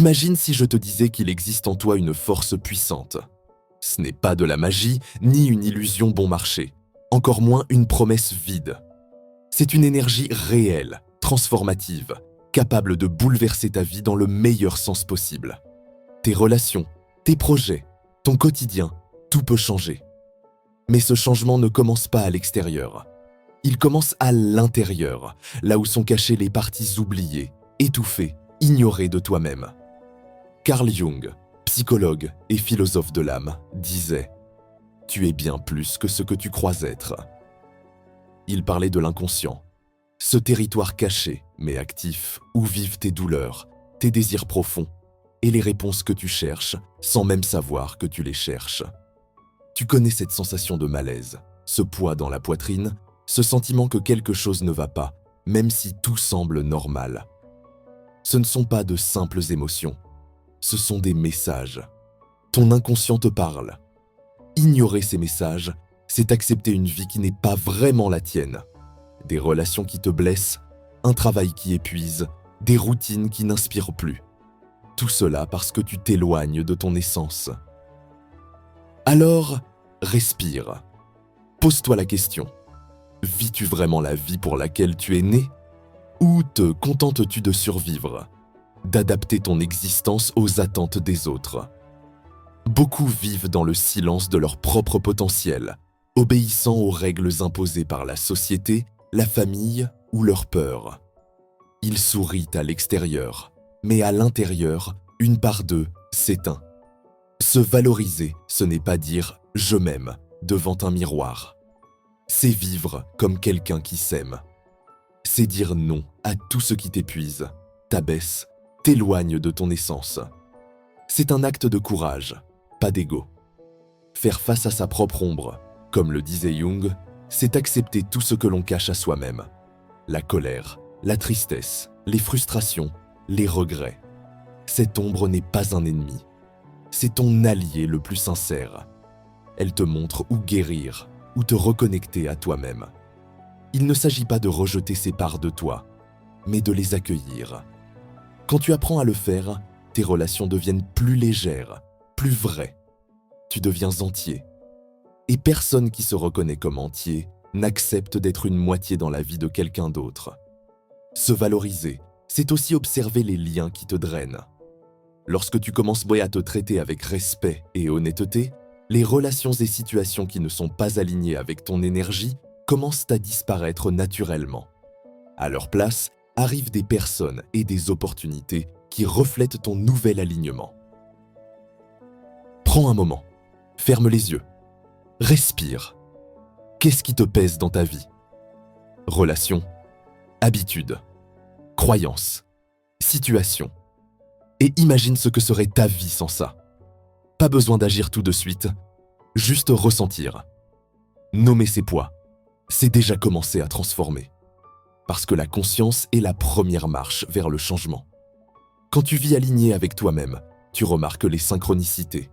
Imagine si je te disais qu'il existe en toi une force puissante. Ce n'est pas de la magie, ni une illusion bon marché, encore moins une promesse vide. C'est une énergie réelle, transformative, capable de bouleverser ta vie dans le meilleur sens possible. Tes relations, tes projets, ton quotidien, tout peut changer. Mais ce changement ne commence pas à l'extérieur. Il commence à l'intérieur, là où sont cachées les parties oubliées, étouffées, ignorées de toi-même. Carl Jung, psychologue et philosophe de l'âme, disait « Tu es bien plus que ce que tu crois être ». Il parlait de l'inconscient, ce territoire caché mais actif où vivent tes douleurs, tes désirs profonds et les réponses que tu cherches sans même savoir que tu les cherches. Tu connais cette sensation de malaise, ce poids dans la poitrine, ce sentiment que quelque chose ne va pas, même si tout semble normal. Ce ne sont pas de simples émotions, ce sont des messages. Ton inconscient te parle. Ignorer ces messages, c'est accepter une vie qui n'est pas vraiment la tienne. Des relations qui te blessent, un travail qui épuise, des routines qui n'inspirent plus. Tout cela parce que tu t'éloignes de ton essence. Alors, respire. Pose-toi la question. Vis-tu vraiment la vie pour laquelle tu es né? Ou te contentes-tu de survivre, d'adapter ton existence aux attentes des autres? Beaucoup vivent dans le silence de leur propre potentiel, obéissant aux règles imposées par la société, la famille ou leur peur. Ils sourient à l'extérieur, mais à l'intérieur, une part d'eux s'éteint. Se valoriser, ce n'est pas dire « je m'aime » devant un miroir. C'est vivre comme quelqu'un qui s'aime. C'est dire non à tout ce qui t'épuise, t'abaisse, t'éloigne de ton essence. C'est un acte de courage, pas d'ego. Faire face à sa propre ombre, comme le disait Jung, c'est accepter tout ce que l'on cache à soi-même. La colère, la tristesse, les frustrations, les regrets. Cette ombre n'est pas un ennemi. C'est ton allié le plus sincère. Elle te montre où guérir, où te reconnecter à toi-même. Il ne s'agit pas de rejeter ces parts de toi, mais de les accueillir. Quand tu apprends à le faire, tes relations deviennent plus légères, plus vraies. Tu deviens entier. Et personne qui se reconnaît comme entier n'accepte d'être une moitié dans la vie de quelqu'un d'autre. Se valoriser, c'est aussi observer les liens qui te drainent. Lorsque tu commences à te traiter avec respect et honnêteté, les relations et situations qui ne sont pas alignées avec ton énergie commencent à disparaître naturellement. À leur place, arrivent des personnes et des opportunités qui reflètent ton nouvel alignement. Prends un moment, ferme les yeux, respire. Qu'est-ce qui te pèse dans ta vie? Relations, habitudes, croyances, situations. Et imagine ce que serait ta vie sans ça. Pas besoin d'agir tout de suite, juste ressentir. Nommer ses poids, c'est déjà commencer à transformer. Parce que la conscience est la première marche vers le changement. Quand tu vis aligné avec toi-même, tu remarques les synchronicités.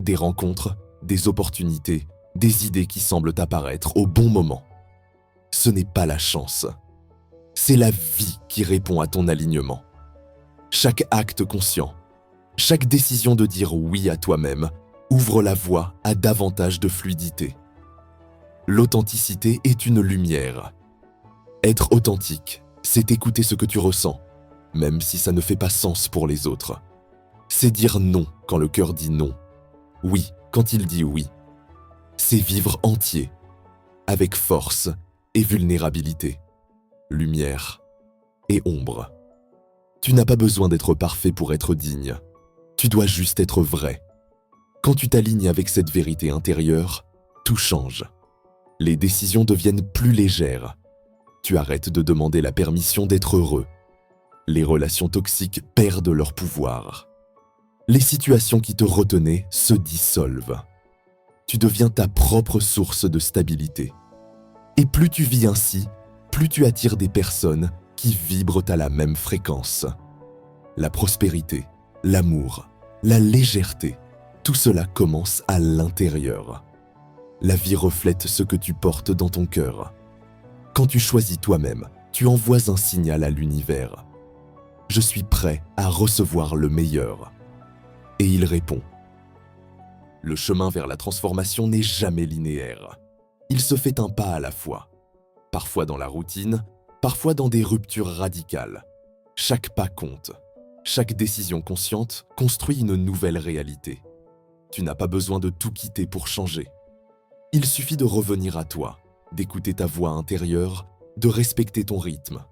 Des rencontres, des opportunités, des idées qui semblent apparaître au bon moment. Ce n'est pas la chance. C'est la vie qui répond à ton alignement. Chaque acte conscient, chaque décision de dire oui à toi-même ouvre la voie à davantage de fluidité. L'authenticité est une lumière. Être authentique, c'est écouter ce que tu ressens, même si ça ne fait pas sens pour les autres. C'est dire non quand le cœur dit non, oui quand il dit oui. C'est vivre entier, avec force et vulnérabilité, lumière et ombre. Tu n'as pas besoin d'être parfait pour être digne. Tu dois juste être vrai. Quand tu t'alignes avec cette vérité intérieure, tout change. Les décisions deviennent plus légères. Tu arrêtes de demander la permission d'être heureux. Les relations toxiques perdent leur pouvoir. Les situations qui te retenaient se dissolvent. Tu deviens ta propre source de stabilité. Et plus tu vis ainsi, plus tu attires des personnes qui vibrent à la même fréquence. La prospérité, l'amour, la légèreté, tout cela commence à l'intérieur. La vie reflète ce que tu portes dans ton cœur. Quand tu choisis toi-même, tu envoies un signal à l'univers. Je suis prêt à recevoir le meilleur. Et il répond. Le chemin vers la transformation n'est jamais linéaire. Il se fait un pas à la fois. Parfois dans la routine, parfois dans des ruptures radicales. Chaque pas compte. Chaque décision consciente construit une nouvelle réalité. Tu n'as pas besoin de tout quitter pour changer. Il suffit de revenir à toi, d'écouter ta voix intérieure, de respecter ton rythme.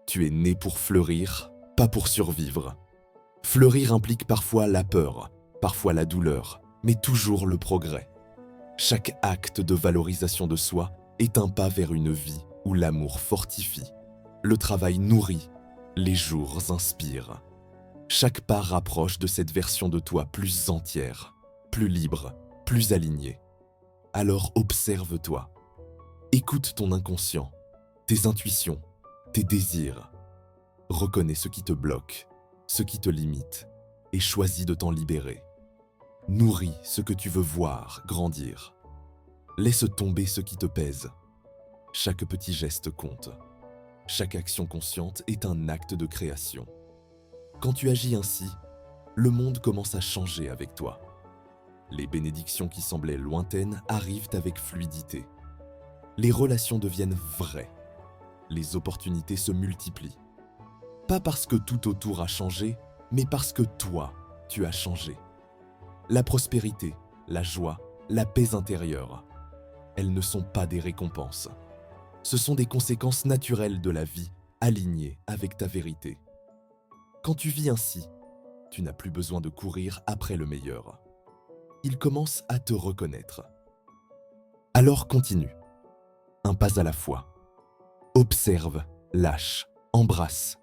Tu es né pour fleurir, pas pour survivre. Fleurir implique parfois la peur, parfois la douleur, mais toujours le progrès. Chaque acte de valorisation de soi est un pas vers une vie où l'amour fortifie, le travail nourrit, les jours inspirent. Chaque pas rapproche de cette version de toi plus entière, plus libre, plus alignée. Alors observe-toi. Écoute ton inconscient, tes intuitions, tes désirs. Reconnais ce qui te bloque, ce qui te limite, et choisis de t'en libérer. Nourris ce que tu veux voir grandir. Laisse tomber ce qui te pèse. Chaque petit geste compte. Chaque action consciente est un acte de création. Quand tu agis ainsi, le monde commence à changer avec toi. Les bénédictions qui semblaient lointaines arrivent avec fluidité. Les relations deviennent vraies. Les opportunités se multiplient. Pas parce que tout autour a changé, mais parce que toi, tu as changé. La prospérité, la joie, la paix intérieure, elles ne sont pas des récompenses. Ce sont des conséquences naturelles de la vie alignées avec ta vérité. Quand tu vis ainsi, tu n'as plus besoin de courir après le meilleur. Il commence à te reconnaître. Alors continue, un pas à la fois. Observe, lâche, embrasse.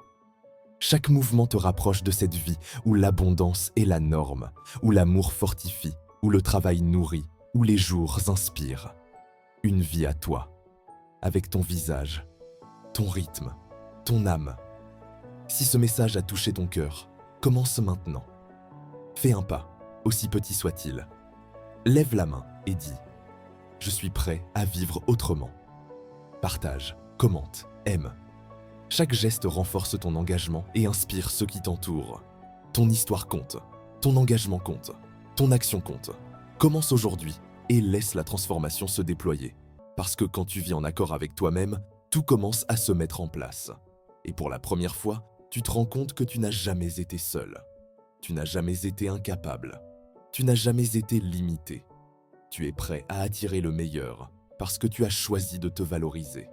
Chaque mouvement te rapproche de cette vie où l'abondance est la norme, où l'amour fortifie, où le travail nourrit, où les jours inspirent. Une vie à toi, avec ton visage, ton rythme, ton âme. Si ce message a touché ton cœur, commence maintenant. Fais un pas, aussi petit soit-il. Lève la main et dis « Je suis prêt à vivre autrement ». Partage, commente, aime. Chaque geste renforce ton engagement et inspire ceux qui t'entourent. Ton histoire compte, ton engagement compte, ton action compte. Commence aujourd'hui et laisse la transformation se déployer. Parce que quand tu vis en accord avec toi-même, tout commence à se mettre en place. Et pour la première fois, tu te rends compte que tu n'as jamais été seul. Tu n'as jamais été incapable. Tu n'as jamais été limité. Tu es prêt à attirer le meilleur parce que tu as choisi de te valoriser.